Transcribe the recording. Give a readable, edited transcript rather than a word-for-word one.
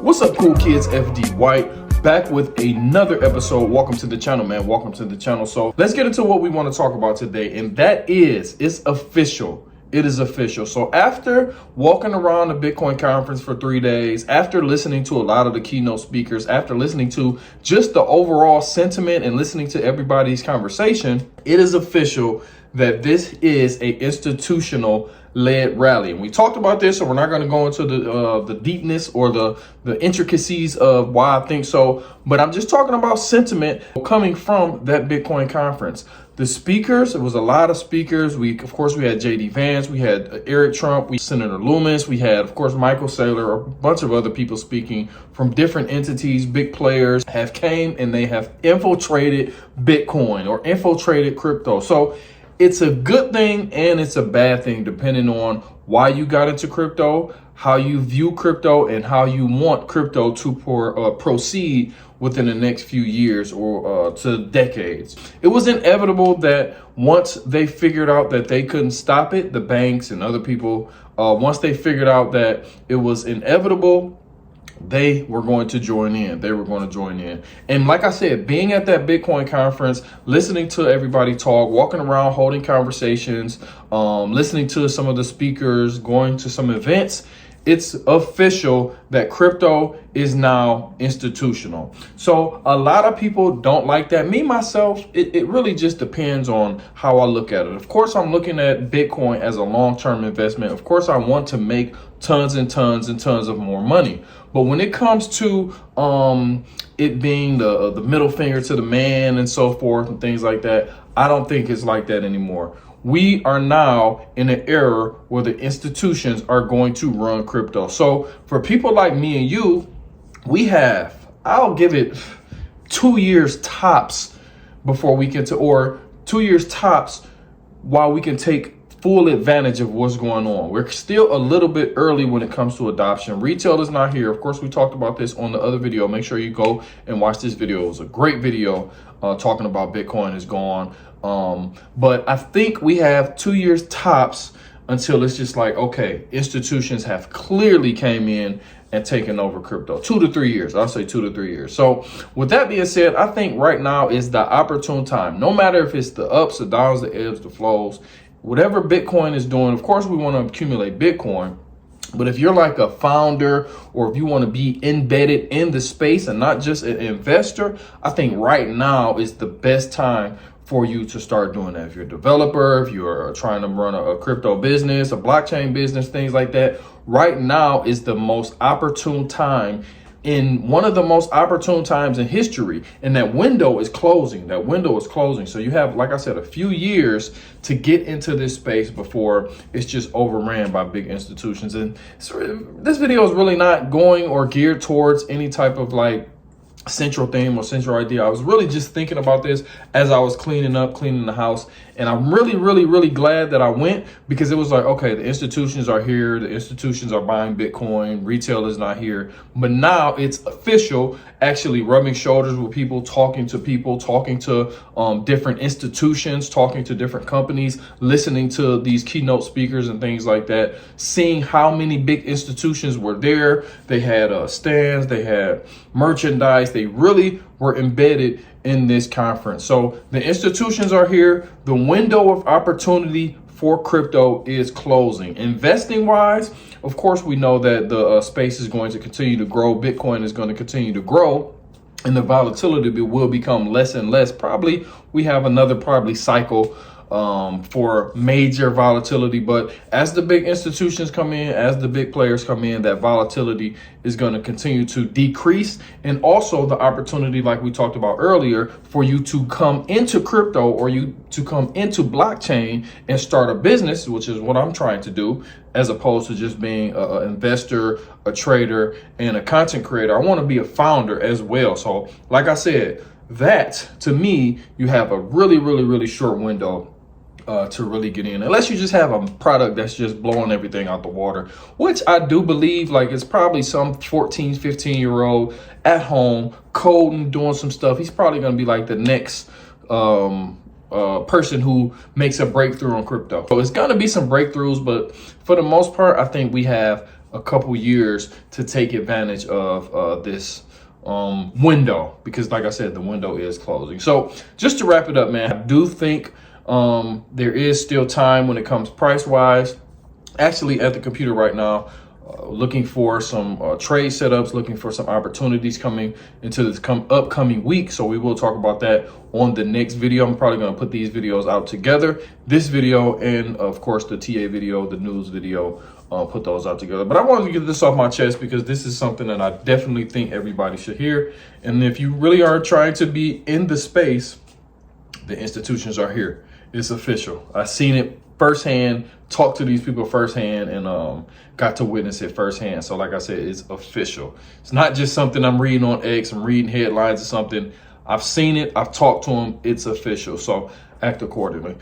What's up, cool kids? FD White back with another episode. Welcome to the channel, man. Welcome to the channel. So let's get into what we want to talk about today, and that is, it's official. It is official. So after walking around the Bitcoin conference for 3 days, after listening to a lot of the keynote speakers, after listening to just the overall sentiment and listening to everybody's conversation, it is official that this is a institutional led rally. And we talked about this, so we're not going to go into the deepness or the intricacies of why I think so, but I'm just talking about sentiment coming from that Bitcoin conference. The speakers, it was a lot of speakers. Of course, we had JD Vance, we had Eric Trump, Senator Loomis, we had, of course, Michael Saylor, a bunch of other people speaking from different entities. Big players have came and they have infiltrated Bitcoin or infiltrated crypto. So it's a good thing and it's a bad thing depending on why you got into crypto, how you view crypto, and how you want crypto to proceed within the next few years or to decades. It was inevitable that once they figured out that they couldn't stop it, the banks and other people, once they figured out that it was inevitable, they were going to join in. They were going to join in. And like I said, being at that Bitcoin conference, listening to everybody talk, walking around, holding conversations, listening to some of the speakers, going to some events, it's official that crypto is now institutional. So a lot of people don't like that. Me, myself, it really just depends on how I look at it. Of course, I'm looking at Bitcoin as a long-term investment. Of course, I want to make tons and tons and tons of more money. But when it comes to it being the middle finger to the man and so forth and things like that, I don't think it's like that anymore. We are now in an era where the institutions are going to run crypto. So for people like me and you, we have, I'll give it 2 years tops before we can, or 2 years tops while we can take full advantage of what's going on. We're still a little bit early when it comes to adoption. Retail is not here. Of course, we talked about this on the other video. Make sure you go and watch this video. It was a great video talking about Bitcoin is gone. But I think we have 2 years tops until it's just like, okay, institutions have clearly came in and taken over crypto. 2 to 3 years. I'll say 2 to 3 years. So with that being said, I think right now is the opportune time. No matter if it's the ups, the downs, the ebbs, the flows, whatever Bitcoin is doing, of course, we want to accumulate Bitcoin. But if you're like a founder or if you want to be embedded in the space and not just an investor, I think right now is the best time for you to start doing that. If you're a developer, if you're trying to run a crypto business, a blockchain business, things like that, right now is the most opportune time, in one of the most opportune times in history, and that window is closing. That window is closing. So you have, like I said, a few years to get into this space before it's just overran by big institutions. And so this video is really not going or geared towards any type of like central theme or central idea. I was really just thinking about this as I was cleaning the house, and I'm really glad that I went, because it was like, okay, the institutions are here, the institutions are buying Bitcoin, retail is not here, but now it's official, actually rubbing shoulders with people, talking to different institutions, talking to different companies, listening to these keynote speakers and things like that, seeing how many big institutions were there. They had stands, they had merchandise, they really were embedded in this conference. So the institutions are here. The window of opportunity for crypto is closing. Investing wise, of course, we know that the space is going to continue to grow. Bitcoin is going to continue to grow, and the volatility will become less and less. Probably we have another cycle for major volatility, but as the big institutions come in, as the big players come in, that volatility is going to continue to decrease. And also the opportunity, like we talked about earlier, for you to come into crypto or you to come into blockchain and start a business, which is what I'm trying to do, as opposed to just being an investor, a trader, and a content creator. I want to be a founder as well. So like I said, that to me, you have a really short window to really get in, unless you just have a product that's just blowing everything out the water, which I do believe, like, it's probably some 14, 15-year-old at home coding, doing some stuff. He's probably going to be like the next person who makes a breakthrough on crypto. So it's going to be some breakthroughs, but for the most part, I think we have a couple years to take advantage of this window, because like I said, the window is closing. So just to wrap it up, man, I do think there is still time when it comes price wise. Actually at the computer right now, looking for some trade setups, looking for some opportunities coming into this upcoming week. So we will talk about that on the next video. I'm probably going to put these videos out together, this video and of course the TA video, the news video, put those out together. But I wanted to get this off my chest because this is something that I definitely think everybody should hear. And if you really are trying to be in the space, the institutions are here. It's official. I've seen it firsthand, talked to these people firsthand, and got to witness it firsthand. So like I said, it's official. It's not just something I'm reading on X, I'm reading headlines or something. I've seen it, I've talked to them, it's official. So act accordingly.